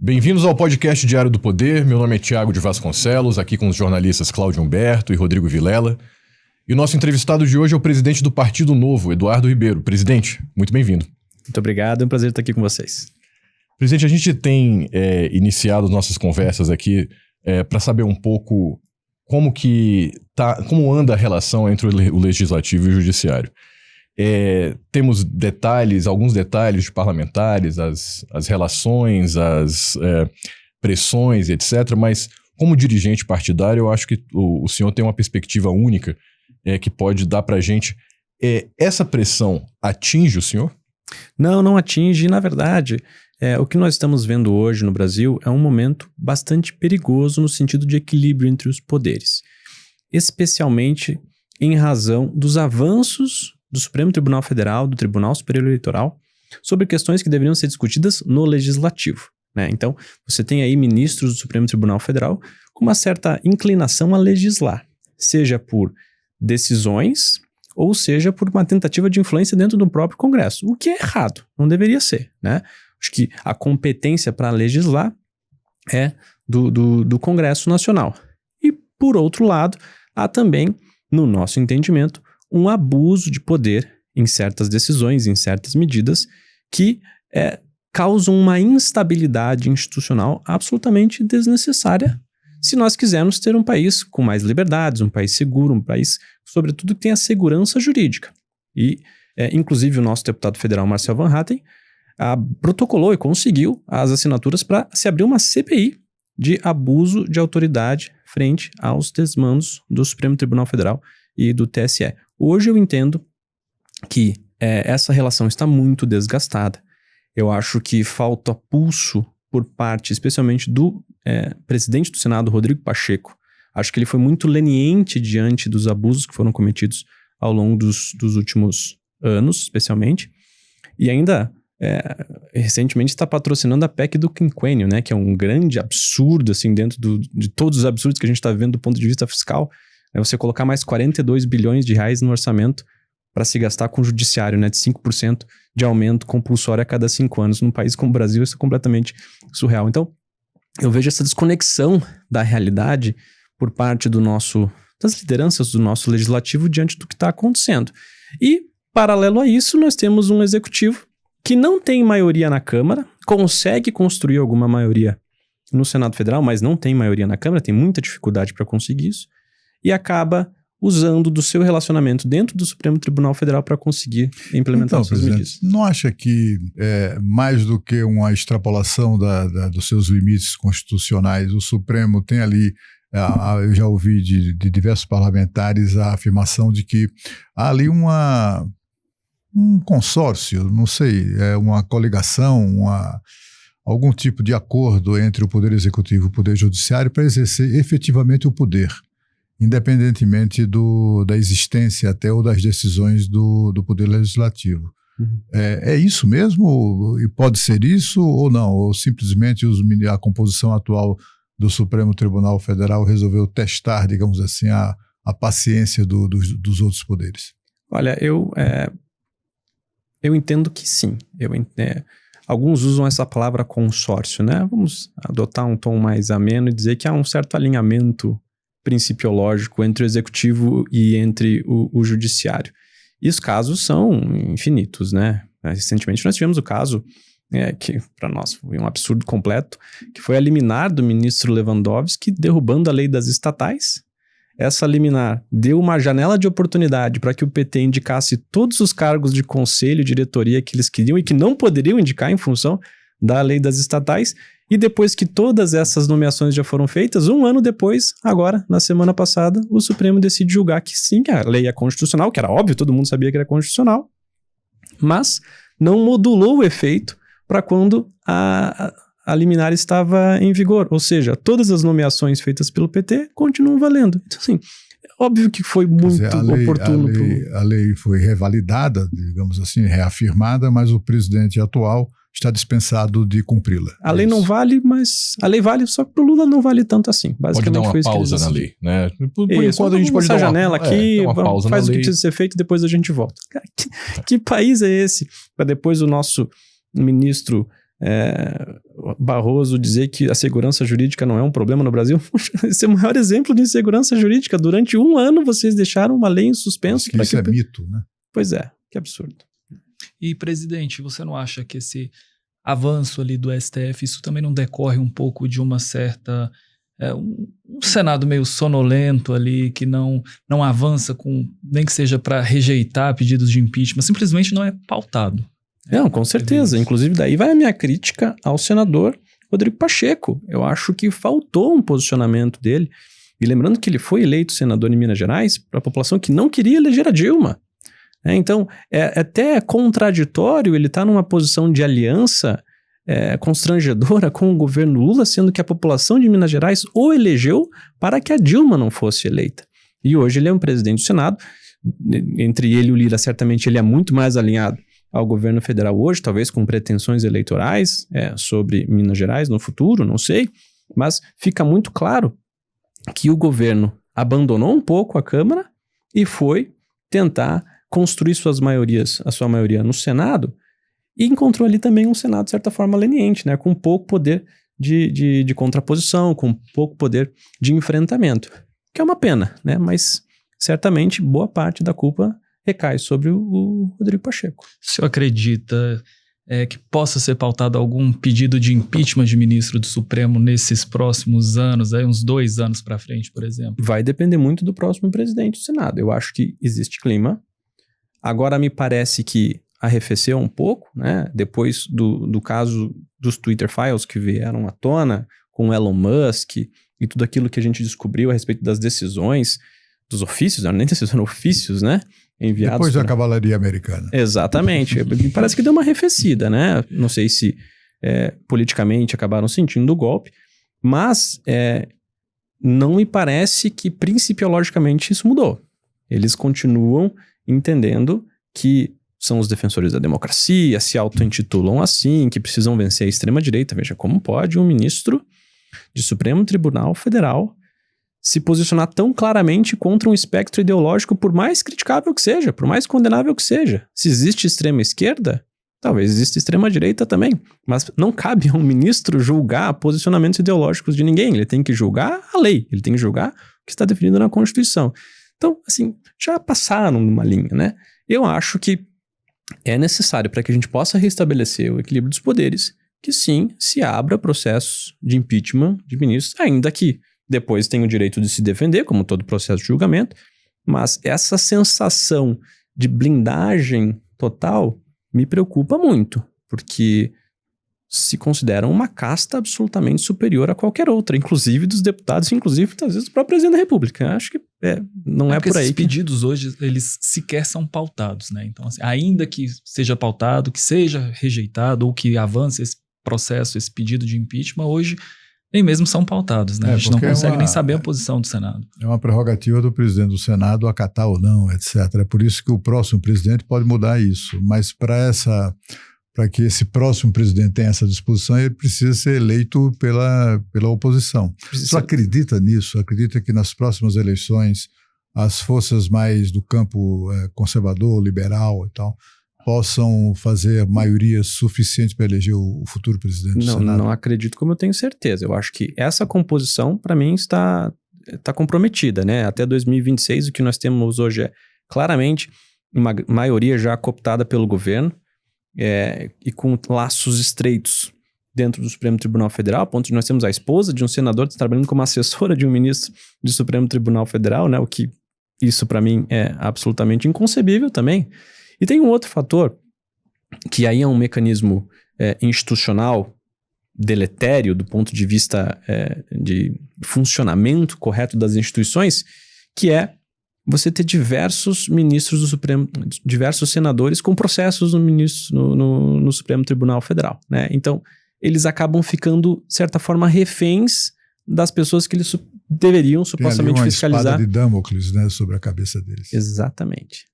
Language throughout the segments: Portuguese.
Bem-vindos ao podcast Diário do Poder. Meu nome é Thiago de Vasconcelos, aqui com os jornalistas Cláudio Humberto e Rodrigo Vilela. E o nosso entrevistado de hoje é o presidente do Partido Novo, Eduardo Ribeiro. Presidente, muito bem-vindo. Muito obrigado, é um prazer estar aqui com vocês. Presidente, a gente tem iniciado nossas conversas aqui para saber um pouco como anda a relação entre o Legislativo e o Judiciário. Temos alguns detalhes de parlamentares, as relações, as pressões, etc. Mas, como dirigente partidário, eu acho que o senhor tem uma perspectiva única que pode dar para a gente. Essa pressão atinge o senhor? Não atinge. Na verdade, o que nós estamos vendo hoje no Brasil é um momento bastante perigoso no sentido de equilíbrio entre os poderes. Especialmente em razão dos avanços do Supremo Tribunal Federal, do Tribunal Superior Eleitoral, sobre questões que deveriam ser discutidas no Legislativo, né? Então, você tem aí ministros do Supremo Tribunal Federal com uma certa inclinação a legislar, seja por decisões ou seja por uma tentativa de influência dentro do próprio Congresso, o que é errado, não deveria ser, né? Acho que a competência para legislar é do Congresso Nacional. E, por outro lado, há também, no nosso entendimento, um abuso de poder em certas decisões, em certas medidas, que causam uma instabilidade institucional absolutamente desnecessária se nós quisermos ter um país com mais liberdades, um país seguro, um país, sobretudo, que tenha segurança jurídica. E, inclusive, o nosso deputado federal, Marcel Van Hatten, protocolou e conseguiu as assinaturas para se abrir uma CPI de abuso de autoridade frente aos desmandos do Supremo Tribunal Federal e do TSE. Hoje eu entendo que essa relação está muito desgastada. Eu acho que falta pulso por parte, especialmente do presidente do Senado, Rodrigo Pacheco. Acho que ele foi muito leniente diante dos abusos que foram cometidos ao longo dos últimos anos, especialmente. E ainda, recentemente, está patrocinando a PEC do quinquênio, né, que é um grande absurdo, assim, dentro de todos os absurdos que a gente está vendo do ponto de vista fiscal. É você colocar mais 42 bilhões de reais no orçamento para se gastar com o judiciário, né, de 5% de aumento compulsório a cada 5 anos. Num país como o Brasil, isso é completamente surreal. Então, eu vejo essa desconexão da realidade por parte das lideranças do nosso legislativo diante do que está acontecendo. E, paralelo a isso, nós temos um executivo que não tem maioria na Câmara, consegue construir alguma maioria no Senado Federal, mas não tem maioria na Câmara, tem muita dificuldade para conseguir isso, e acaba usando do seu relacionamento dentro do Supremo Tribunal Federal para conseguir implementar essas medidas. Não acha que, mais do que uma extrapolação dos seus limites constitucionais, o Supremo tem ali, eu já ouvi de diversos parlamentares a afirmação de que há ali um consórcio, não sei, uma coligação, algum tipo de acordo entre o Poder Executivo e o Poder Judiciário para exercer efetivamente o poder, independentemente da existência até ou das decisões do Poder Legislativo. Uhum. É isso mesmo? E pode ser isso ou não? Ou simplesmente a composição atual do Supremo Tribunal Federal resolveu testar, digamos assim, a paciência dos outros poderes? Olha, eu entendo que sim. Alguns usam essa palavra consórcio, né? Vamos adotar um tom mais ameno e dizer que há um certo alinhamento principiológico entre o executivo e entre o judiciário. E os casos são infinitos, né? Recentemente nós tivemos o caso que para nós foi um absurdo completo, que foi a liminar do ministro Lewandowski derrubando a lei das estatais. Essa liminar deu uma janela de oportunidade para que o PT indicasse todos os cargos de conselho e diretoria que eles queriam e que não poderiam indicar em função da lei das estatais. E depois que todas essas nomeações já foram feitas, um ano depois, agora, na semana passada, o Supremo decide julgar que sim, que a lei é constitucional, que era óbvio, todo mundo sabia que era constitucional, mas não modulou o efeito para quando a liminar estava em vigor. Ou seja, todas as nomeações feitas pelo PT continuam valendo. Então, assim, óbvio que foi muito oportuno. A lei foi revalidada, digamos assim, reafirmada, mas o presidente atual está dispensado de cumpri-la. A lei não vale, mas a lei vale, só que pro Lula não vale tanto assim. Basicamente pode dar uma pausa na lei, né? Por enquanto a gente pode dar uma janela aqui, faz o que precisa ser feito e depois a gente volta. Cara, que país é esse? Para depois o nosso ministro Barroso dizer que a segurança jurídica não é um problema no Brasil. Esse é o maior exemplo de insegurança jurídica. Durante 1 ano vocês deixaram uma lei em suspenso. Isso é mito, né? Pois é, que absurdo. E, presidente, você não acha que esse avanço ali do STF, isso também não decorre um pouco de uma certa... um Senado meio sonolento ali, que não avança nem que seja para rejeitar pedidos de impeachment, simplesmente não é pautado? Não, com certeza. Inclusive, daí vai a minha crítica ao senador Rodrigo Pacheco. Eu acho que faltou um posicionamento dele. E lembrando que ele foi eleito senador em Minas Gerais para a população que não queria eleger a Dilma. Então, é até contraditório ele estar numa posição de aliança constrangedora com o governo Lula, sendo que a população de Minas Gerais o elegeu para que a Dilma não fosse eleita. E hoje ele é um presidente do Senado. Entre ele e o Lira, certamente ele é muito mais alinhado ao governo federal hoje, talvez com pretensões eleitorais sobre Minas Gerais no futuro, não sei. Mas fica muito claro que o governo abandonou um pouco a Câmara e foi tentar construir a sua maioria no Senado, e encontrou ali também um Senado, de certa forma, leniente, né? Com pouco poder de contraposição, com pouco poder de enfrentamento. Que é uma pena, né? Mas certamente boa parte da culpa recai sobre o Rodrigo Pacheco. O senhor acredita que possa ser pautado algum pedido de impeachment de ministro do Supremo nesses próximos anos, aí uns 2 anos para frente, por exemplo? Vai depender muito do próximo presidente do Senado. Eu acho que existe clima. Agora me parece que arrefeceu um pouco, né? Depois do caso dos Twitter Files que vieram à tona com Elon Musk e tudo aquilo que a gente descobriu a respeito das decisões, dos ofícios, não nem decisões, ofícios, né? Enviados depois da cavalaria americana. Exatamente. Parece que deu uma arrefecida, né? Não sei se politicamente acabaram sentindo o golpe, mas não me parece que principiologicamente isso mudou. Eles continuam entendendo que são os defensores da democracia, se auto-intitulam assim, que precisam vencer a extrema-direita. Veja, como pode um ministro de Supremo Tribunal Federal se posicionar tão claramente contra um espectro ideológico, por mais criticável que seja, por mais condenável que seja? Se existe extrema-esquerda, talvez exista extrema-direita também, mas não cabe a um ministro julgar posicionamentos ideológicos de ninguém. Ele tem que julgar a lei, ele tem que julgar o que está definido na Constituição. Então, assim, já passaram numa linha, né? Eu acho que é necessário, para que a gente possa restabelecer o equilíbrio dos poderes, que sim, se abra processos de impeachment de ministros, ainda que depois tenha o direito de se defender, como todo processo de julgamento, mas essa sensação de blindagem total me preocupa muito, porque se consideram uma casta absolutamente superior a qualquer outra, inclusive dos deputados, inclusive, às vezes, do próprio presidente da República. Eu acho que não é por aí. Esses pedidos hoje, eles sequer são pautados, né? Então, assim, ainda que seja pautado, que seja rejeitado, ou que avance esse processo, esse pedido de impeachment, hoje nem mesmo são pautados, né? A gente não consegue nem saber a posição do Senado. É uma prerrogativa do presidente do Senado acatar ou não, etc. É por isso que o próximo presidente pode mudar isso. Mas para que esse próximo presidente tenha essa disposição, ele precisa ser eleito pela oposição. Você acredita nisso? Acredita que nas próximas eleições as forças mais do campo conservador, liberal e tal, possam fazer maioria suficiente para eleger o futuro presidente do Senado? Não acredito, como eu tenho certeza. Eu acho que essa composição, para mim, está comprometida, né? Até 2026, o que nós temos hoje é claramente uma maioria já cooptada pelo governo, e com laços estreitos dentro do Supremo Tribunal Federal, a ponto de nós temos a esposa de um senador trabalhando como assessora de um ministro do Supremo Tribunal Federal, né? O que isso para mim é absolutamente inconcebível também. E tem um outro fator, que aí é um mecanismo institucional deletério do ponto de vista de funcionamento correto das instituições, que é você ter diversos ministros do Supremo, diversos senadores com processos no Supremo Tribunal Federal, né? Então, eles acabam ficando, de certa forma, reféns das pessoas que eles deveriam supostamente fiscalizar. Tem ali uma espada de Damocles, né, sobre a cabeça deles. Exatamente.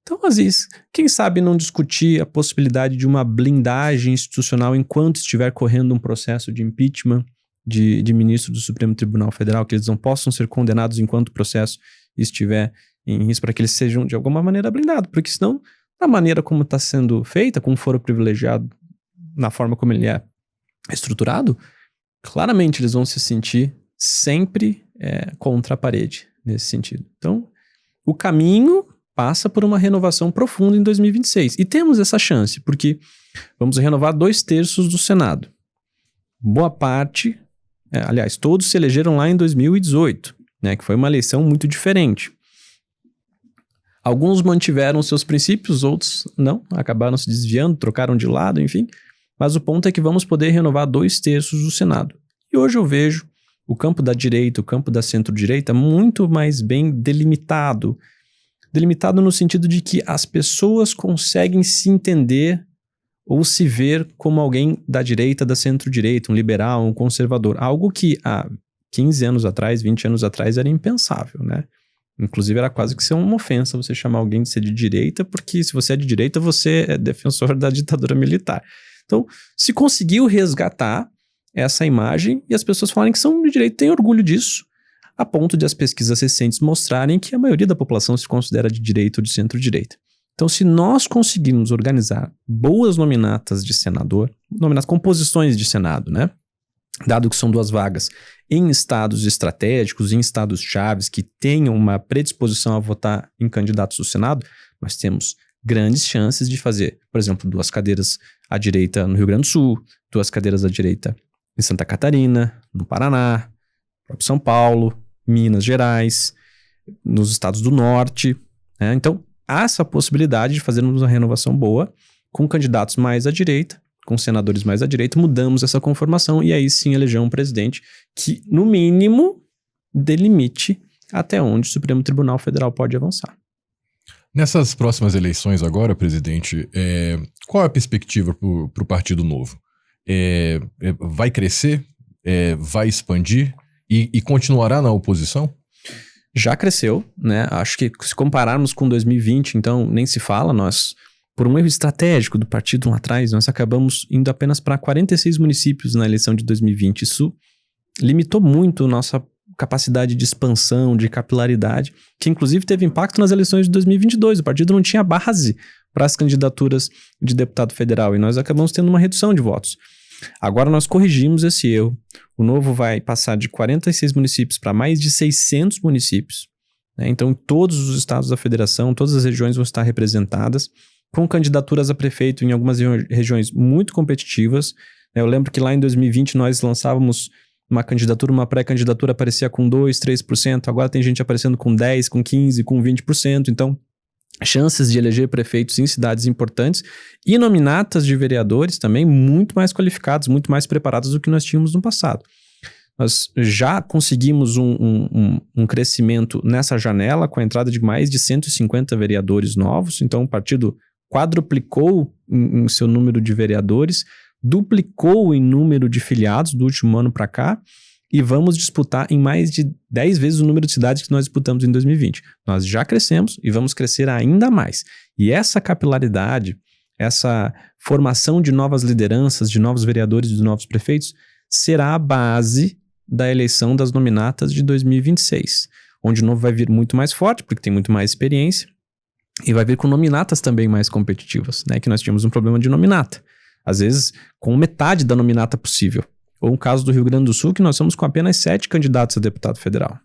Então, Aziz, quem sabe não discutir a possibilidade de uma blindagem institucional enquanto estiver correndo um processo de impeachment de ministro do Supremo Tribunal Federal, que eles não possam ser condenados enquanto o processo estiver em risco, para que eles sejam de alguma maneira blindados, porque senão, da maneira como está sendo feita, com foro privilegiado na forma como ele é estruturado, claramente eles vão se sentir sempre contra a parede, nesse sentido. Então, o caminho passa por uma renovação profunda em 2026. E temos essa chance, porque vamos renovar 2/3 do Senado. Boa parte, aliás, todos se elegeram lá em 2018, né, que foi uma eleição muito diferente. Alguns mantiveram seus princípios, outros não, acabaram se desviando, trocaram de lado, enfim. Mas o ponto é que vamos poder renovar 2/3 do Senado. E hoje eu vejo o campo da direita, o campo da centro-direita muito mais bem delimitado. Delimitado no sentido de que as pessoas conseguem se entender ou se ver como alguém da direita, da centro-direita, um liberal, um conservador. Algo que há 15 anos atrás, 20 anos atrás era impensável, né? Inclusive era quase que ser uma ofensa você chamar alguém de ser de direita, porque se você é de direita, você é defensor da ditadura militar. Então, se conseguiu resgatar essa imagem e as pessoas falarem que são de direita, têm orgulho disso, a ponto de as pesquisas recentes mostrarem que a maioria da população se considera de direita ou de centro-direita. Então, se nós conseguirmos organizar boas nominatas de senador, composições de Senado, né? Dado que são 2 vagas em estados estratégicos, em estados chaves que tenham uma predisposição a votar em candidatos do Senado, nós temos grandes chances de fazer, por exemplo, 2 cadeiras à direita no Rio Grande do Sul, 2 cadeiras à direita em Santa Catarina, no Paraná, próprio São Paulo, Minas Gerais, nos estados do Norte, né? Então, há essa possibilidade de fazermos uma renovação boa com candidatos mais à direita, com senadores mais à direita, mudamos essa conformação e aí sim eleger um presidente que, no mínimo, delimite até onde o Supremo Tribunal Federal pode avançar. Nessas próximas eleições agora, presidente, qual é a perspectiva para o Partido Novo? Vai crescer? Vai expandir? E continuará na oposição? Já cresceu, né? Acho que se compararmos com 2020, então nem se fala, nós... Por um erro estratégico do partido lá atrás, nós acabamos indo apenas para 46 municípios na eleição de 2020. Isso limitou muito nossa capacidade de expansão, de capilaridade, que inclusive teve impacto nas eleições de 2022. O partido não tinha base para as candidaturas de deputado federal e nós acabamos tendo uma redução de votos. Agora nós corrigimos esse erro. O Novo vai passar de 46 municípios para mais de 600 municípios, né? Então, todos os estados da federação, todas as regiões vão estar representadas, com candidaturas a prefeito em algumas regiões muito competitivas. Eu lembro que lá em 2020 nós lançávamos uma candidatura, uma pré-candidatura aparecia com 2%, 3%, agora tem gente aparecendo com 10%, com 15%, com 20%, então chances de eleger prefeitos em cidades importantes e nominatas de vereadores também muito mais qualificados, muito mais preparados do que nós tínhamos no passado. Nós já conseguimos um crescimento nessa janela com a entrada de mais de 150 vereadores novos, então o partido quadruplicou em seu número de vereadores, duplicou em número de filiados do último ano para cá e vamos disputar em mais de 10 vezes o número de cidades que nós disputamos em 2020. Nós já crescemos e vamos crescer ainda mais. E essa capilaridade, essa formação de novas lideranças, de novos vereadores, de novos prefeitos, será a base da eleição das nominatas de 2026, onde o Novo vai vir muito mais forte, porque tem muito mais experiência, e vai vir com nominatas também mais competitivas, né? Que nós tínhamos um problema de nominata. Às vezes, com metade da nominata possível. Ou um caso do Rio Grande do Sul, que nós somos com apenas 7 candidatos a deputado federal.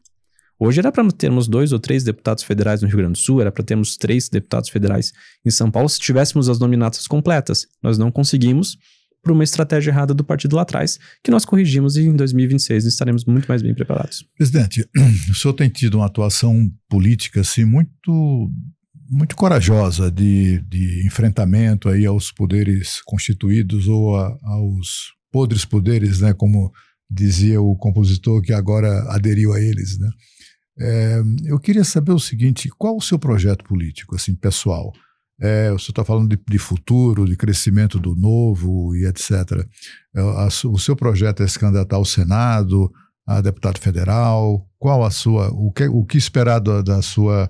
Hoje era para termos 2 ou 3 deputados federais no Rio Grande do Sul, era para termos 3 deputados federais em São Paulo, se tivéssemos as nominatas completas. Nós não conseguimos, por uma estratégia errada do partido lá atrás, que nós corrigimos e em 2026 estaremos muito mais bem preparados. Presidente, o senhor tem tido uma atuação política assim, muito corajosa de enfrentamento aí aos poderes constituídos ou aos podres poderes, né, como dizia o compositor que agora aderiu a eles, né? Eu queria saber o seguinte, qual o seu projeto político, assim, pessoal? O senhor está falando de futuro, de crescimento do Novo e etc. O seu projeto é se candidatar ao Senado, a deputado federal? Qual a sua, o que esperar da sua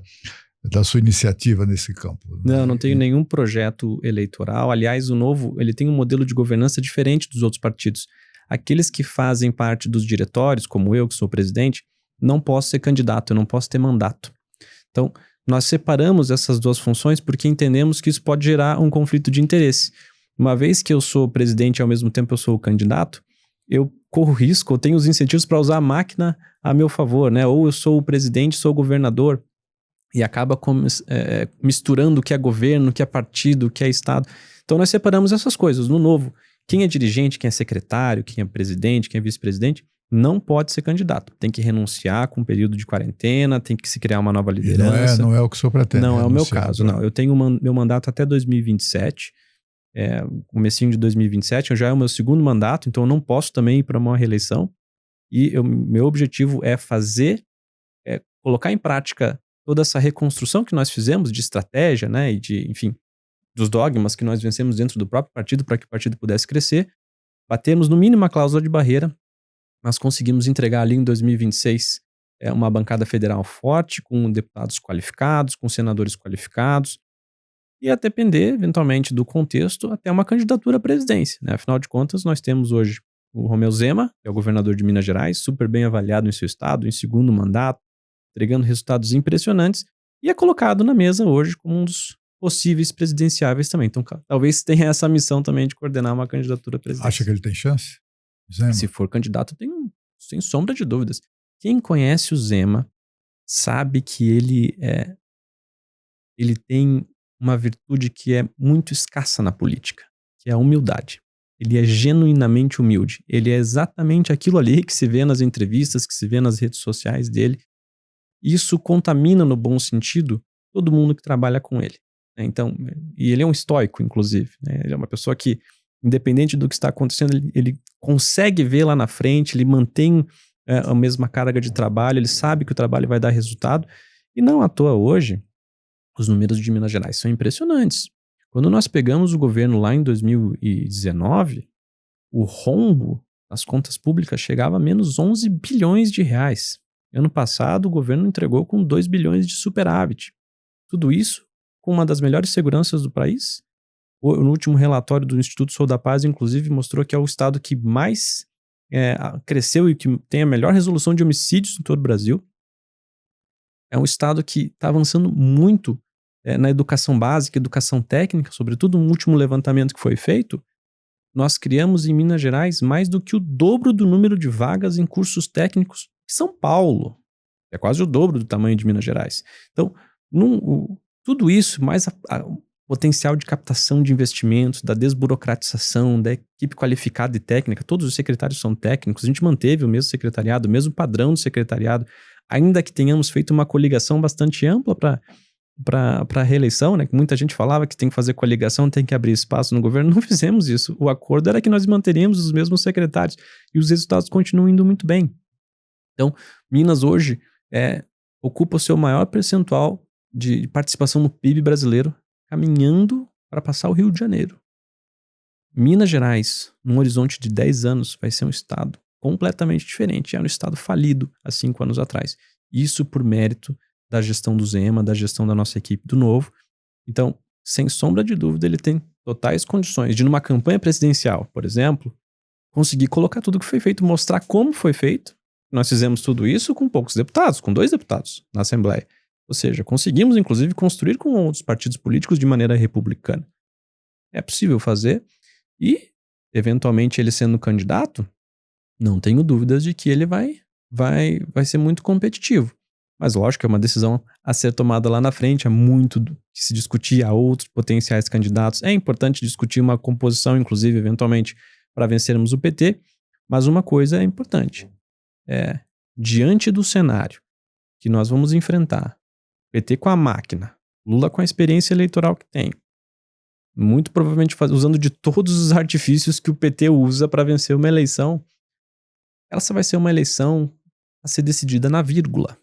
iniciativa nesse campo? Não tenho nenhum projeto eleitoral. Aliás, o Novo ele tem um modelo de governança diferente dos outros partidos. Aqueles que fazem parte dos diretórios, como eu, que sou presidente, não posso ser candidato, eu não posso ter mandato. Então, nós separamos essas duas funções porque entendemos que isso pode gerar um conflito de interesse. uma vez que eu sou presidente e ao mesmo tempo eu sou o candidato, eu corro risco, eu tenho os incentivos para usar a máquina a meu favor, né? Ou eu sou o presidente, sou o governador, e acaba misturando o que é governo, o que é partido, o que é Estado. Então nós separamos essas coisas. No novo, quem é dirigente, quem é secretário, quem é presidente, quem é vice-presidente, não pode ser candidato. Tem que renunciar com um período de quarentena, tem que se criar uma nova liderança. Não é o que o senhor pretende. Não é o meu caso, não. Eu tenho meu mandato até 2027, comecinho de 2027, já é o meu segundo mandato, então eu não posso também ir para uma reeleição. E meu objetivo é colocar em prática toda essa reconstrução que nós fizemos de estratégia, né, e enfim, dos dogmas que nós vencemos dentro do próprio partido para que o partido pudesse crescer. Batemos no mínimo a cláusula de barreira, nós conseguimos entregar ali em 2026 uma bancada federal forte, com deputados qualificados, com senadores qualificados, e a depender, eventualmente, do contexto, até uma candidatura à presidência, né? Afinal de contas, nós temos hoje o Romeu Zema, que é o governador de Minas Gerais, super bem avaliado em seu estado, em segundo mandato, entregando resultados impressionantes, e é colocado na mesa hoje como um dos possíveis presidenciáveis também. Então, talvez tenha essa missão também de coordenar uma candidatura à presidência. Acha que ele tem chance? Zema? Se for candidato, sem sombra de dúvidas. Quem conhece o Zema sabe que ele tem uma virtude que é muito escassa na política, que é a humildade. Ele é genuinamente humilde. Ele é exatamente aquilo ali que se vê nas entrevistas, que se vê nas redes sociais dele. Isso contamina, no bom sentido, todo mundo que trabalha com ele. Então, e ele é um estoico, inclusive. Né? Ele é uma pessoa que, independente do que está acontecendo, ele consegue ver lá na frente, ele mantém a mesma carga de trabalho, ele sabe que o trabalho vai dar resultado. E não à toa hoje, os números de Minas Gerais são impressionantes. Quando nós pegamos o governo lá em 2019, o rombo nas contas públicas chegava a menos 11 bilhões de reais. Ano passado, o governo entregou com 2 bilhões de superávit. Tudo isso com uma das melhores seguranças do país. No último relatório do Instituto Sou da Paz, inclusive, mostrou que é o estado que mais cresceu e que tem a melhor resolução de homicídios em todo o Brasil. É um estado que está avançando muito na educação básica, educação técnica, sobretudo no último levantamento que foi feito. Nós criamos em Minas Gerais mais do que o dobro do número de vagas em cursos técnicos em São Paulo. É quase o dobro do tamanho de Minas Gerais. Então, tudo isso, mais o potencial de captação de investimentos, da desburocratização, da equipe qualificada e técnica, todos os secretários são técnicos, a gente manteve o mesmo secretariado, o mesmo padrão do secretariado, ainda que tenhamos feito uma coligação bastante ampla para a reeleição, né? Que muita gente falava que tem que fazer coligação, tem que abrir espaço no governo. Não fizemos isso. O acordo era que nós manteríamos os mesmos secretários e os resultados continuam indo muito bem. Então, Minas hoje ocupa o seu maior percentual de participação no PIB brasileiro, caminhando para passar o Rio de Janeiro. Minas Gerais, num horizonte de 10 anos, vai ser um estado completamente diferente. Era um estado falido há 5 anos atrás. Isso por mérito da gestão do Zema, da gestão da nossa equipe do Novo. Então, sem sombra de dúvida, ele tem totais condições de, numa campanha presidencial, por exemplo, conseguir colocar tudo que foi feito, mostrar como foi feito. Nós fizemos tudo isso com poucos deputados, com 2 deputados na Assembleia. Ou seja, conseguimos, inclusive, construir com outros partidos políticos de maneira republicana. É possível fazer e, eventualmente, ele sendo candidato, não tenho dúvidas de que ele vai ser muito competitivo. Mas, lógico, é uma decisão a ser tomada lá na frente. Há muito que se discutir, há outros potenciais candidatos. É importante discutir uma composição, inclusive, eventualmente, para vencermos o PT. Mas uma coisa é importante. Diante do cenário que nós vamos enfrentar, PT com a máquina, Lula com a experiência eleitoral que tem, muito provavelmente usando de todos os artifícios que o PT usa para vencer uma eleição, essa vai ser uma eleição a ser decidida na vírgula.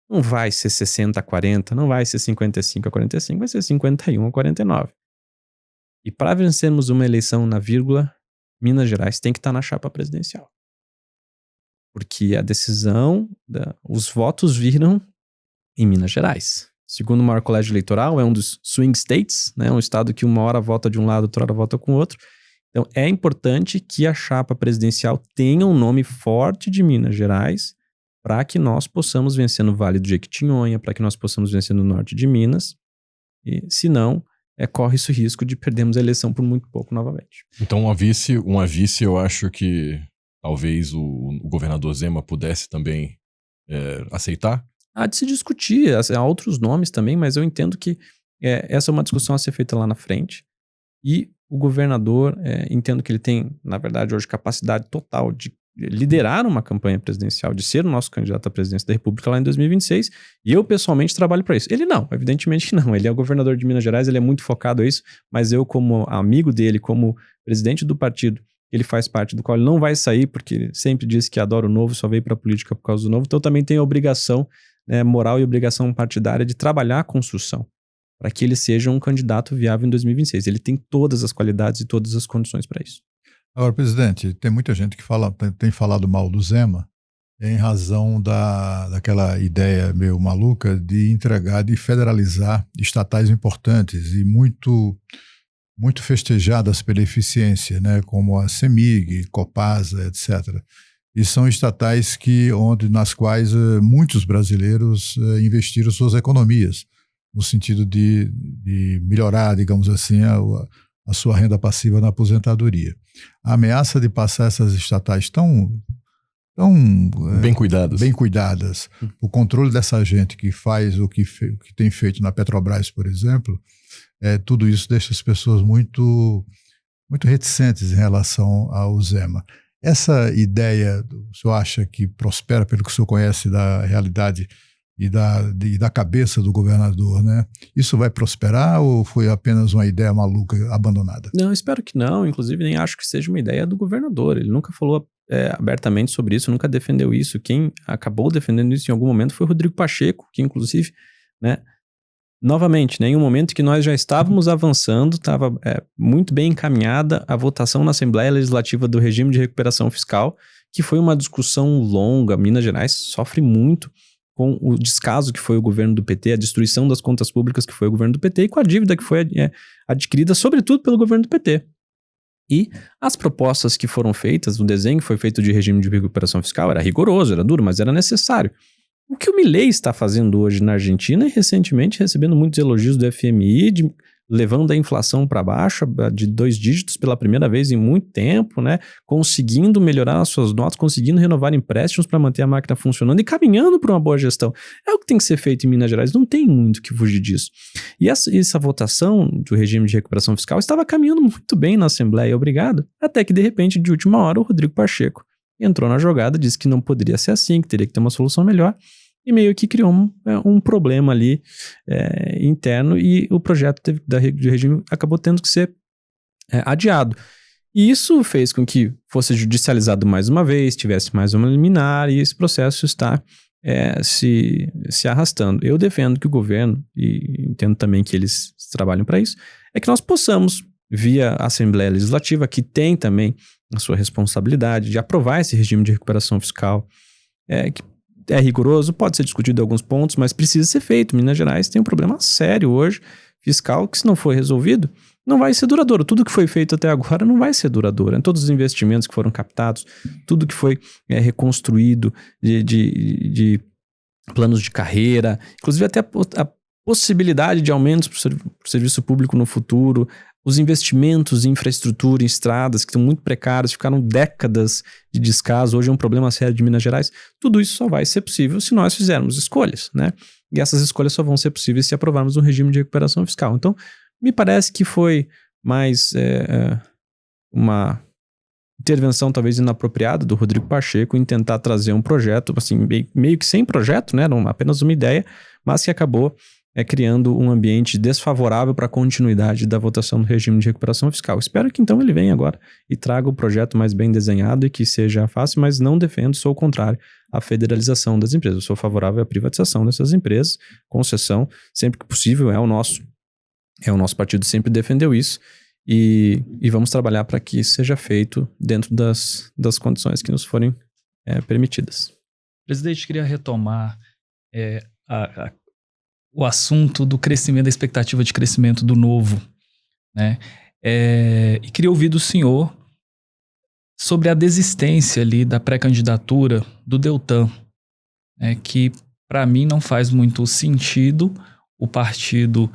Não vai ser 60-40, não vai ser 55-45, vai ser 51-49. E para vencermos uma eleição na vírgula, Minas Gerais tem que estar na chapa presidencial. Porque a decisão, os votos viram em Minas Gerais. Segundo o maior colégio eleitoral, é um dos swing states, né? Um estado que uma hora vota de um lado, outra hora vota com o outro. Então, é importante que a chapa presidencial tenha um nome forte de Minas Gerais para que nós possamos vencer no Vale do Jequitinhonha, para que nós possamos vencer no norte de Minas. E, se não, corre esse risco de perdermos a eleição por muito pouco novamente. Então, uma vice, eu acho que talvez o governador Zema pudesse também aceitar. Há de se discutir, há outros nomes também, mas eu entendo que essa é uma discussão a ser feita lá na frente. E o governador, entendo que ele tem, na verdade, hoje capacidade total de liderar uma campanha presidencial, de ser o nosso candidato à presidência da República lá em 2026, e eu pessoalmente trabalho para isso. Ele não, evidentemente que não, ele é o governador de Minas Gerais, ele é muito focado a isso, mas eu, como amigo dele, como presidente do partido, ele faz parte do qual ele não vai sair, porque ele sempre disse que adora o novo, só veio para a política por causa do novo, então eu também tenho a obrigação, moral e obrigação partidária de trabalhar a construção, para que ele seja um candidato viável em 2026. Ele tem todas as qualidades e todas as condições para isso. Agora, presidente, tem muita gente que tem falado mal do Zema em razão daquela ideia meio maluca de entregar, de federalizar estatais importantes e muito festejadas pela eficiência, né, como a CEMIG, Copasa, etc. E são estatais nas quais muitos brasileiros investiram suas economias, no sentido de melhorar, digamos assim, a sua renda passiva na aposentadoria. A ameaça de passar essas estatais tão bem cuidadas, o controle dessa gente que faz o que tem feito na Petrobras, por exemplo, tudo isso deixa as pessoas muito, muito reticentes em relação ao Zema. Essa ideia, o senhor acha que prospera, pelo que o senhor conhece da realidade e da cabeça do governador, né? Isso vai prosperar ou foi apenas uma ideia maluca abandonada? Não, espero que não. Inclusive, nem acho que seja uma ideia do governador. Ele nunca falou abertamente sobre isso, nunca defendeu isso. Quem acabou defendendo isso em algum momento foi o Rodrigo Pacheco, que inclusive, né, novamente, em um momento que nós já estávamos avançando, estava muito bem encaminhada a votação na Assembleia Legislativa do regime de recuperação fiscal, que foi uma discussão longa. Minas Gerais sofre muito com o descaso que foi o governo do PT, a destruição das contas públicas que foi o governo do PT e com a dívida que foi adquirida, sobretudo, pelo governo do PT. E as propostas que foram feitas, o desenho que foi feito de regime de recuperação fiscal era rigoroso, era duro, mas era necessário. O que o Milei está fazendo hoje na Argentina e recentemente recebendo muitos elogios do FMI, levando a inflação para baixo de 2 dígitos pela primeira vez em muito tempo, né? Conseguindo melhorar as suas notas, conseguindo renovar empréstimos para manter a máquina funcionando e caminhando para uma boa gestão. É o que tem que ser feito em Minas Gerais, não tem muito que fugir disso. E essa votação do regime de recuperação fiscal estava caminhando muito bem na Assembleia, obrigado, até que de repente, de última hora, o Rodrigo Pacheco entrou na jogada, disse que não poderia ser assim, que teria que ter uma solução melhor, e meio que criou um problema ali interno, e o projeto de regime acabou tendo que ser adiado. E isso fez com que fosse judicializado mais uma vez, tivesse mais uma liminar, e esse processo está se arrastando. Eu defendo que o governo, e entendo também que eles trabalham para isso, é que nós possamos, via Assembleia Legislativa, que tem também a sua responsabilidade de aprovar esse regime de recuperação fiscal, que é rigoroso, pode ser discutido em alguns pontos, mas precisa ser feito. Minas Gerais tem um problema sério hoje, fiscal, que se não for resolvido, não vai ser duradouro. Tudo que foi feito até agora não vai ser duradouro. Todos os investimentos que foram captados, tudo que foi reconstruído de planos de carreira, inclusive até a possibilidade de aumentos para o serviço público no futuro, os investimentos em infraestrutura, em estradas, que são muito precários, ficaram décadas de descaso, hoje é um problema sério de Minas Gerais. Tudo isso só vai ser possível se nós fizermos escolhas, né? E essas escolhas só vão ser possíveis se aprovarmos um regime de recuperação fiscal. Então, me parece que foi mais uma intervenção talvez inapropriada do Rodrigo Pacheco em tentar trazer um projeto, assim, meio que sem projeto, né? Não, apenas uma ideia, mas que acabou criando um ambiente desfavorável para a continuidade da votação do regime de recuperação fiscal. Espero que então ele venha agora e traga o projeto mais bem desenhado e que seja fácil, mas não defendo, sou o contrário, a federalização das empresas. Eu sou favorável à privatização dessas empresas, concessão, sempre que possível, o nosso partido sempre defendeu isso, e vamos trabalhar para que isso seja feito dentro das condições que nos forem permitidas. Presidente, queria retomar o assunto do crescimento, da expectativa de crescimento do novo, né? E queria ouvir do senhor sobre a desistência ali da pré-candidatura do Deltan, que para mim não faz muito sentido o partido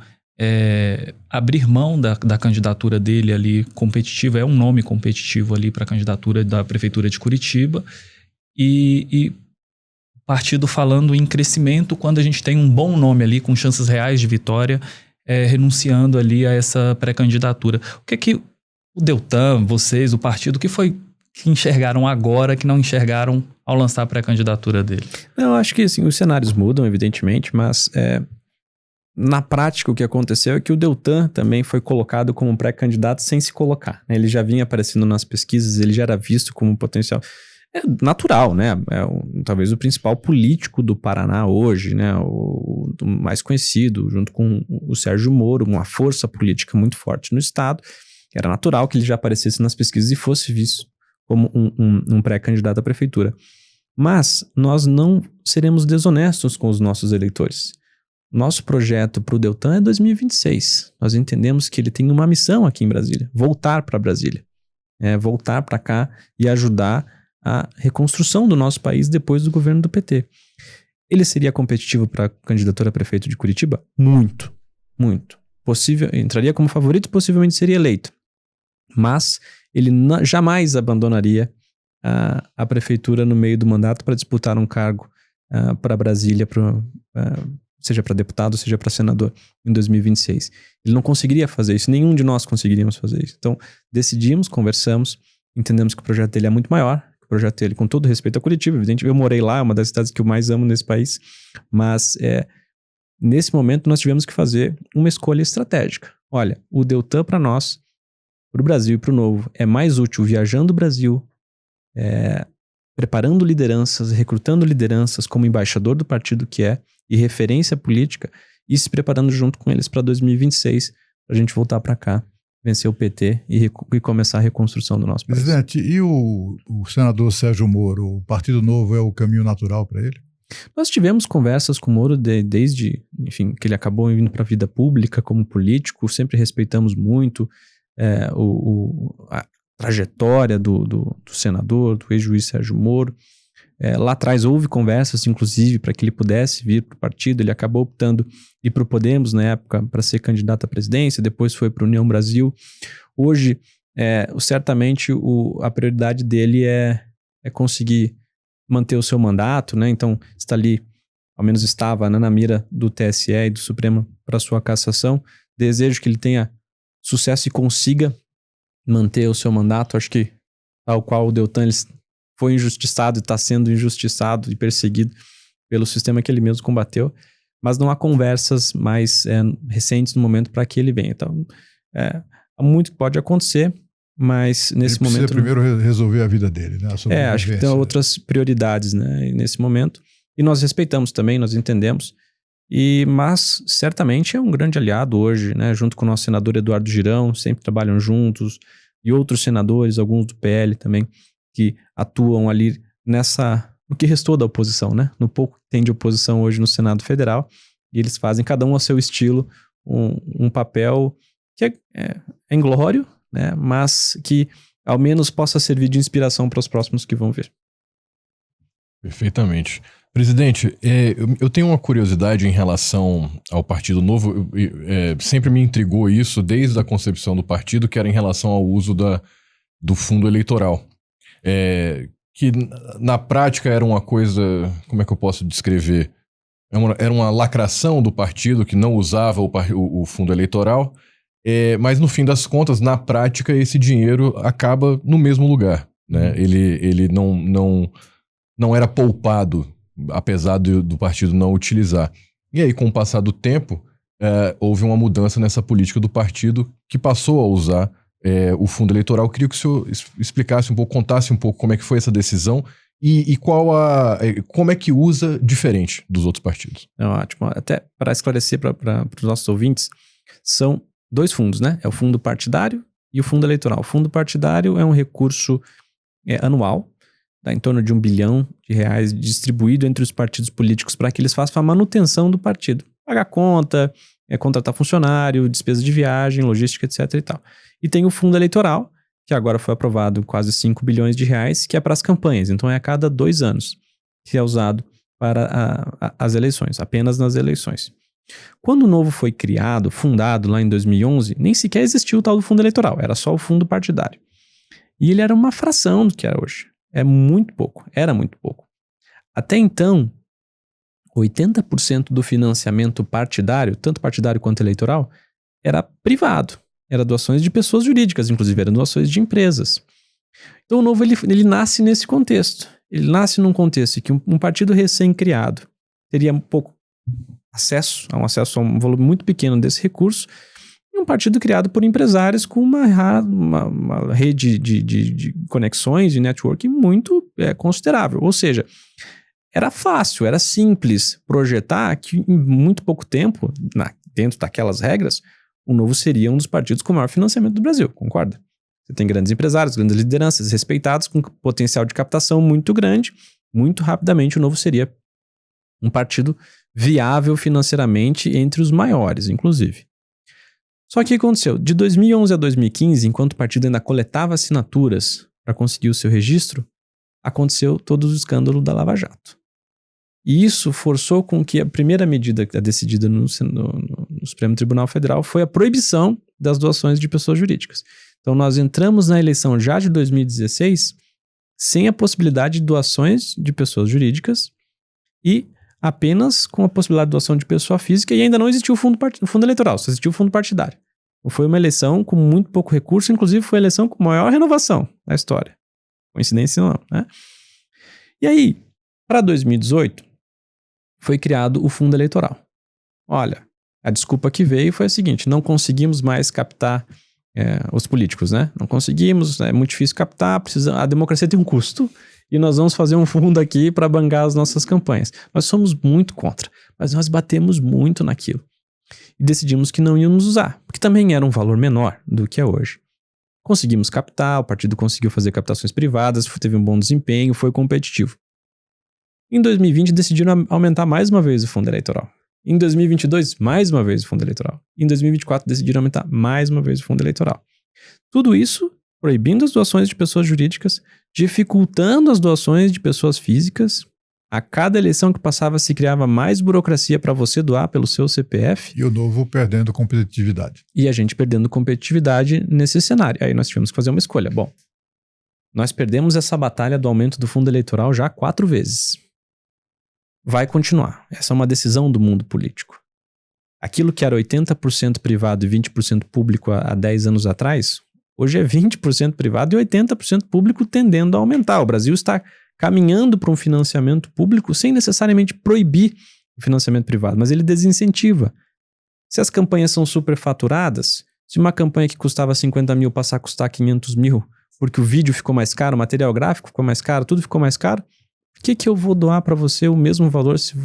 abrir mão da candidatura dele ali competitiva, é um nome competitivo ali para a candidatura da Prefeitura de Curitiba, e o partido falando em crescimento quando a gente tem um bom nome ali, com chances reais de vitória, renunciando ali a essa pré-candidatura. O que é que o Deltan, vocês, o partido, que foi que enxergaram agora que não enxergaram ao lançar a pré-candidatura dele? Não, eu acho que assim, os cenários mudam, evidentemente, mas na prática o que aconteceu é que o Deltan também foi colocado como pré-candidato sem se colocar, né? Ele já vinha aparecendo nas pesquisas, ele já era visto como potencial. É natural, né? Talvez o principal político do Paraná hoje, né? O mais conhecido, junto com o Sérgio Moro, uma força política muito forte no estado. Era natural que ele já aparecesse nas pesquisas e fosse visto como um pré-candidato à prefeitura. Mas nós não seremos desonestos com os nossos eleitores. Nosso projeto para o Deltan é 2026. Nós entendemos que ele tem uma missão aqui em Brasília, voltar para Brasília. Voltar para cá e ajudar a reconstrução do nosso país depois do governo do PT. Ele seria competitivo para a candidatura a prefeito de Curitiba? Muito, muito. Entraria como favorito e possivelmente seria eleito. Mas ele jamais abandonaria a prefeitura no meio do mandato para disputar um cargo para Brasília, seja para deputado, seja para senador, em 2026. Ele não conseguiria fazer isso, nenhum de nós conseguiríamos fazer isso. Então, decidimos, conversamos, entendemos que o projeto dele é muito maior, que o projeto dele, com todo respeito a Curitiba, evidente, eu morei lá, é uma das cidades que eu mais amo nesse país, mas nesse momento nós tivemos que fazer uma escolha estratégica. Olha, o Deltan para nós, para o Brasil e para o Novo, é mais útil viajando o Brasil, preparando lideranças, recrutando lideranças como embaixador do partido que e referência política, e se preparando junto com eles para 2026, para a gente voltar para cá, vencer o PT e começar a reconstrução do nosso país. Presidente, e o senador Sérgio Moro, o Partido Novo é o caminho natural para ele? Nós tivemos conversas com o Moro desde, enfim, que ele acabou indo para a vida pública como político, sempre respeitamos muito a trajetória do senador, do ex-juiz Sérgio Moro. Lá atrás houve conversas, inclusive, para que ele pudesse vir para o partido. Ele acabou optando ir para o Podemos na época para ser candidato à presidência, depois foi para a União Brasil. Hoje, certamente, a prioridade dele é conseguir manter o seu mandato, né? Então, está ali, ao menos estava, né, na mira do TSE e do Supremo para sua cassação. Desejo que ele tenha sucesso e consiga manter o seu mandato. Acho que, tal qual o Deltan, ele foi injustiçado e está sendo injustiçado e perseguido pelo sistema que ele mesmo combateu, mas não há conversas mais recentes no momento para que ele venha. Então, há muito que pode acontecer, mas nesse momento... Ele precisa primeiro resolver a vida dele, né? Acho que tem outras prioridades, né, nesse momento. E nós respeitamos também, nós entendemos. Mas certamente é um grande aliado hoje, né? Junto com o nosso senador Eduardo Girão, sempre trabalham juntos, e outros senadores, alguns do PL também, que atuam ali no que restou da oposição, né? No pouco que tem de oposição hoje no Senado Federal, e eles fazem, cada um ao seu estilo, um papel que é inglório, né? Mas que ao menos possa servir de inspiração para os próximos que vão vir. Perfeitamente. Presidente, eu tenho uma curiosidade em relação ao Partido Novo, sempre me intrigou isso desde a concepção do partido, que era em relação ao uso do fundo eleitoral. Que na prática era uma coisa, como é que eu posso descrever? Era uma lacração do partido que não usava o fundo eleitoral, mas no fim das contas, na prática, esse dinheiro acaba no mesmo lugar, né? Ele não era poupado, apesar do partido não utilizar. E aí, com o passar do tempo, houve uma mudança nessa política do partido que passou a usar o fundo eleitoral. Eu queria que o senhor explicasse um pouco, contasse um pouco como é que foi essa decisão e como é que usa diferente dos outros partidos. Ótimo. Até para esclarecer para os nossos ouvintes, são dois fundos, né? É o fundo partidário e o fundo eleitoral. O fundo partidário é um recurso anual, tá, em torno de R$1 bilhão distribuído entre os partidos políticos para que eles façam a manutenção do partido. Pagar conta, contratar funcionário, despesa de viagem, logística, etc. e tal. E tem o fundo eleitoral, que agora foi aprovado quase R$5 bilhões, que é para as campanhas. Então é a cada 2 anos que é usado para as eleições, apenas nas eleições. Quando o Novo foi criado, fundado lá em 2011, nem sequer existiu o tal do fundo eleitoral, era só o fundo partidário. E ele era uma fração do que é hoje. É muito pouco, era muito pouco. Até então, 80% do financiamento partidário, tanto partidário quanto eleitoral, era privado. Era doações de pessoas jurídicas, inclusive eram doações de empresas. Então o Novo ele nasce nesse contexto. Ele nasce num contexto em que um partido recém-criado teria um pouco acesso a um volume muito pequeno desse recurso, e um partido criado por empresários com uma rede de conexões, de networking muito considerável. Ou seja, era fácil, era simples projetar que em muito pouco tempo, dentro daquelas regras, o Novo seria um dos partidos com maior financiamento do Brasil, concorda? Você tem grandes empresários, grandes lideranças respeitados, com potencial de captação muito grande. Muito rapidamente o Novo seria um partido viável financeiramente entre os maiores, inclusive. Só que o que aconteceu? De 2011 a 2015, enquanto o partido ainda coletava assinaturas para conseguir o seu registro, aconteceu todo o escândalo da Lava Jato. E isso forçou com que a primeira medida decidida no Supremo Tribunal Federal foi a proibição das doações de pessoas jurídicas. Então nós entramos na eleição já de 2016 sem a possibilidade de doações de pessoas jurídicas e apenas com a possibilidade de doação de pessoa física, e ainda não existiu o fundo eleitoral, só existiu o fundo partidário. Foi uma eleição com muito pouco recurso, inclusive foi a eleição com maior renovação na história. Coincidência não, né? E aí, para 2018, foi criado o fundo eleitoral. Olha, a desculpa que veio foi a seguinte: não conseguimos mais captar os políticos, né? Não conseguimos, é muito difícil captar, a democracia tem um custo e nós vamos fazer um fundo aqui para bancar as nossas campanhas. Nós somos muito contra, mas nós batemos muito naquilo e decidimos que não íamos usar, porque também era um valor menor do que é hoje. Conseguimos captar, o partido conseguiu fazer captações privadas, teve um bom desempenho, foi competitivo. Em 2020 decidiram aumentar mais uma vez o fundo eleitoral. Em 2022, mais uma vez o fundo eleitoral. Em 2024, decidiram aumentar mais uma vez o fundo eleitoral. Tudo isso proibindo as doações de pessoas jurídicas, dificultando as doações de pessoas físicas. A cada eleição que passava se criava mais burocracia para você doar pelo seu CPF. E o Novo perdendo competitividade. E a gente perdendo competitividade nesse cenário. Aí nós tivemos que fazer uma escolha. Bom, nós perdemos essa batalha do aumento do fundo eleitoral já 4 vezes. Vai continuar. Essa é uma decisão do mundo político. Aquilo que era 80% privado e 20% público há 10 anos atrás, hoje é 20% privado e 80% público tendendo a aumentar. O Brasil está caminhando para um financiamento público sem necessariamente proibir o financiamento privado, mas ele desincentiva. Se as campanhas são superfaturadas, se uma campanha que custava 50 mil passar a custar 500 mil, porque o vídeo ficou mais caro, o material gráfico ficou mais caro, tudo ficou mais caro, por que eu vou doar para você o mesmo valor se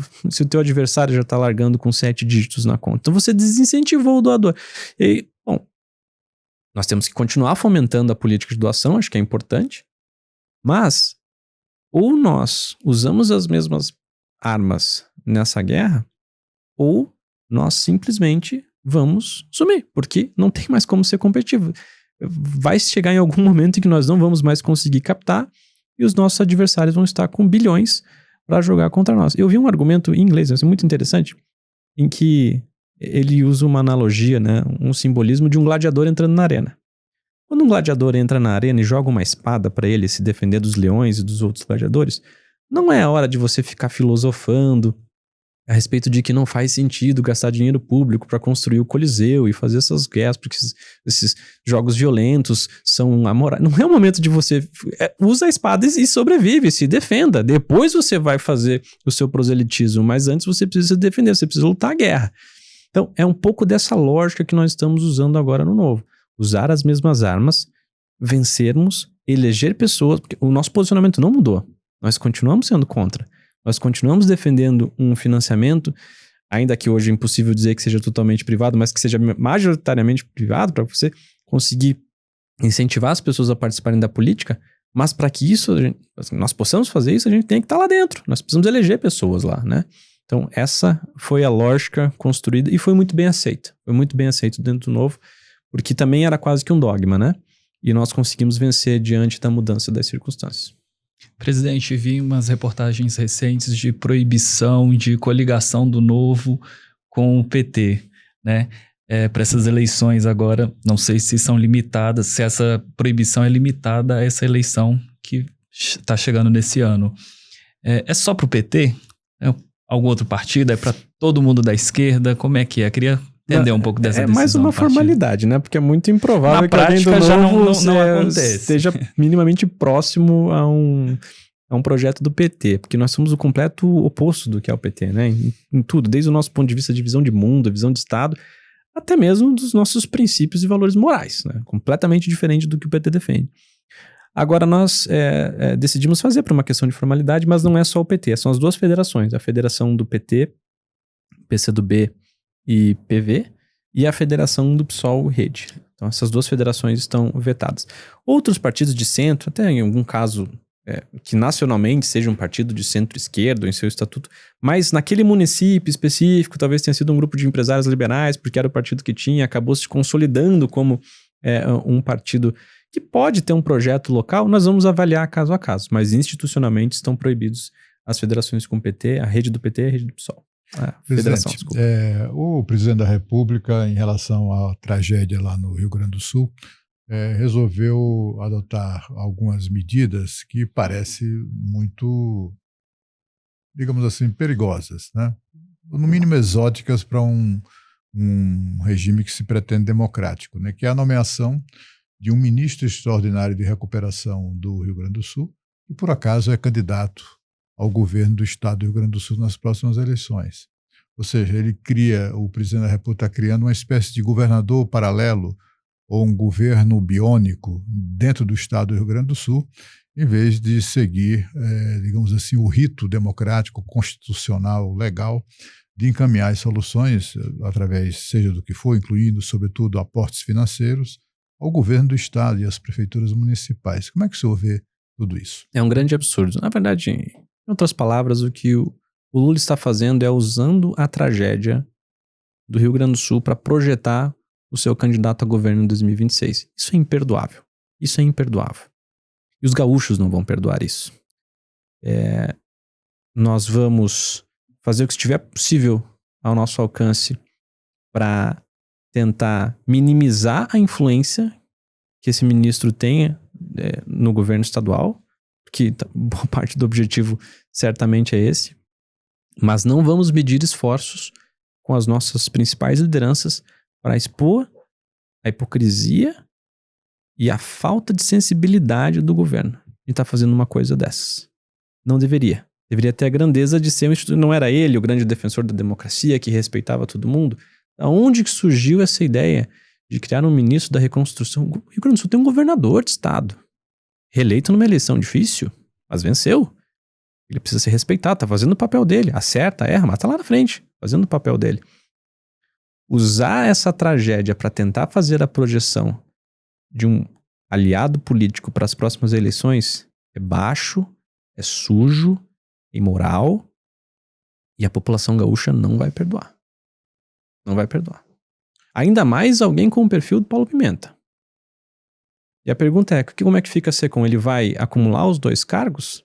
o teu adversário já está largando com 7 dígitos na conta? Então você desincentivou o doador. E aí, bom, nós temos que continuar fomentando a política de doação, acho que é importante, mas ou nós usamos as mesmas armas nessa guerra, ou nós simplesmente vamos sumir, porque não tem mais como ser competitivo. Vai chegar em algum momento em que nós não vamos mais conseguir captar e os nossos adversários vão estar com bilhões para jogar contra nós. Eu vi um argumento em inglês, muito interessante, em que ele usa uma analogia, né, um simbolismo de um gladiador entrando na arena. Quando um gladiador entra na arena e joga uma espada para ele se defender dos leões e dos outros gladiadores, não é a hora de você ficar filosofando a respeito de que não faz sentido gastar dinheiro público para construir o Coliseu e fazer essas guerras, porque esses jogos violentos são amorais. Não é o momento de você... usa a espada e sobrevive, se defenda. Depois você vai fazer o seu proselitismo, mas antes você precisa se defender, você precisa lutar a guerra. Então, é um pouco dessa lógica que nós estamos usando agora no Novo. Usar as mesmas armas, vencermos, eleger pessoas, porque o nosso posicionamento não mudou. Nós continuamos sendo contra. Nós continuamos defendendo um financiamento, ainda que hoje é impossível dizer que seja totalmente privado, mas que seja majoritariamente privado, para você conseguir incentivar as pessoas a participarem da política, mas para que isso, nós possamos fazer isso, a gente tem que estar lá dentro. Nós precisamos eleger pessoas lá, né? Então, essa foi a lógica construída e foi muito bem aceita. Foi muito bem aceito dentro do Novo, porque também era quase que um dogma, né? E nós conseguimos vencer diante da mudança das circunstâncias. Presidente, vi umas reportagens recentes de proibição, de coligação do Novo com o PT, né? Para essas eleições agora, não sei se são limitadas, se essa proibição é limitada a essa eleição que está chegando nesse ano. É só para o PT? É algum outro partido? É para todo mundo da esquerda? Como é que é? Queria entender um pouco dessa decisão. É mais uma formalidade, né? Porque é muito improvável que alguém do já Novo não acontece. esteja minimamente próximo a um projeto do PT, porque nós somos o completo oposto do que é o PT, né? Em tudo, desde o nosso ponto de vista de visão de mundo, visão de Estado, até mesmo dos nossos princípios e valores morais, né? Completamente diferente do que o PT defende. Agora, nós decidimos fazer por uma questão de formalidade, mas não é só o PT, são as duas federações, a federação do PT, PCdoB e PV, e a federação do PSOL Rede. Então, essas duas federações estão vetadas. Outros partidos de centro, até em algum caso que nacionalmente seja um partido de centro-esquerda em seu estatuto, mas naquele município específico, talvez tenha sido um grupo de empresários liberais, porque era o partido que tinha, acabou se consolidando como um partido que pode ter um projeto local, nós vamos avaliar caso a caso, mas institucionalmente estão proibidos as federações com o PT, a rede do PT e a rede do PSOL. Federação, desculpa. O presidente da República, em relação à tragédia lá no Rio Grande do Sul, resolveu adotar algumas medidas que parecem muito, digamos assim, perigosas, né? No mínimo exóticas para um regime que se pretende democrático, né? Que é a nomeação de um ministro extraordinário de recuperação do Rio Grande do Sul, que por acaso é candidato ao governo do estado do Rio Grande do Sul nas próximas eleições. Ou seja, o presidente da República está criando uma espécie de governador paralelo ou um governo biônico dentro do estado do Rio Grande do Sul, em vez de seguir, digamos assim, o rito democrático, constitucional, legal, de encaminhar as soluções, através, seja do que for, incluindo, sobretudo, aportes financeiros, ao governo do estado e às prefeituras municipais. Como é que o senhor vê tudo isso? É um grande absurdo. Na verdade, em outras palavras, o que o Lula está fazendo é usando a tragédia do Rio Grande do Sul para projetar o seu candidato a governo em 2026. Isso é imperdoável. Isso é imperdoável. E os gaúchos não vão perdoar isso. Nós vamos fazer o que estiver possível ao nosso alcance para tentar minimizar a influência que esse ministro tenha no governo estadual, porque boa parte do objetivo certamente é esse, mas não vamos medir esforços com as nossas principais lideranças para expor a hipocrisia e a falta de sensibilidade do governo. E está fazendo uma coisa dessas. Não deveria. Deveria ter a grandeza de ser um instituto. Não era ele o grande defensor da democracia que respeitava todo mundo? Aonde que surgiu essa ideia de criar um ministro da reconstrução? O Rio Grande do Sul tem um governador de estado, reeleito numa eleição difícil, mas venceu. Ele precisa ser respeitado, tá fazendo o papel dele. Acerta, erra, mas tá lá na frente, fazendo o papel dele. Usar essa tragédia para tentar fazer a projeção de um aliado político para as próximas eleições é baixo, é sujo, é imoral, e a população gaúcha não vai perdoar. Não vai perdoar. Ainda mais alguém com o perfil do Paulo Pimenta. E a pergunta é, como é que fica a SECOM? Ele vai acumular os 2 cargos?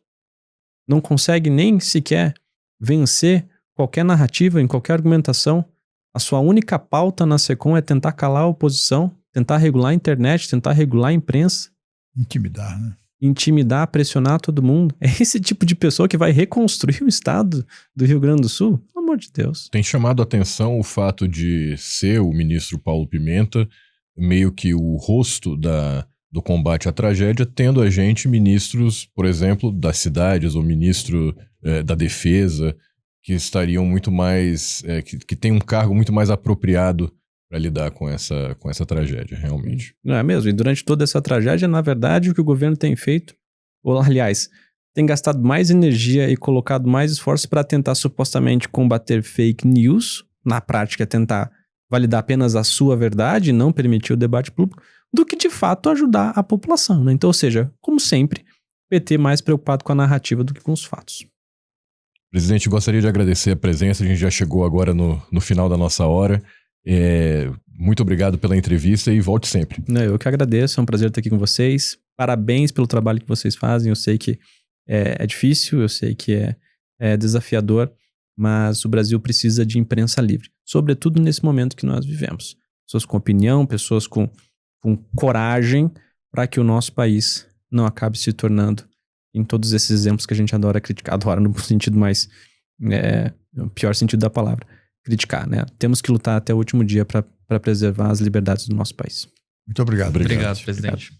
Não consegue nem sequer vencer qualquer narrativa, em qualquer argumentação? A sua única pauta na SECOM é tentar calar a oposição, tentar regular a internet, tentar regular a imprensa. Intimidar, né? Intimidar, pressionar todo mundo. É esse tipo de pessoa que vai reconstruir o estado do Rio Grande do Sul? Pelo amor de Deus. Tem chamado a atenção o fato de ser o ministro Paulo Pimenta meio que o rosto do combate à tragédia, tendo a gente ministros, por exemplo, das cidades ou ministro da defesa, que estariam muito mais, que tem um cargo muito mais apropriado para lidar com essa tragédia, realmente. Não é mesmo? E durante toda essa tragédia, na verdade, o que o governo tem feito, ou aliás, tem gastado mais energia e colocado mais esforços para tentar supostamente combater fake news, na prática é tentar validar apenas a sua verdade e não permitir o debate público, do que de fato ajudar a população, né? Então, ou seja, como sempre, PT mais preocupado com a narrativa do que com os fatos. Presidente, gostaria de agradecer a presença, a gente já chegou agora no final da nossa hora. Muito obrigado pela entrevista e volte sempre. Eu que agradeço, é um prazer estar aqui com vocês. Parabéns pelo trabalho que vocês fazem, eu sei que é difícil, eu sei que é desafiador, mas o Brasil precisa de imprensa livre. sobretudo nesse momento que nós vivemos. Pessoas com opinião, pessoas com coragem, para que o nosso país não acabe se tornando, em todos esses exemplos que a gente adora criticar, adora no sentido mais, no pior sentido da palavra, criticar, né? Temos que lutar até o último dia para preservar as liberdades do nosso país. Muito obrigado. Obrigado, presidente.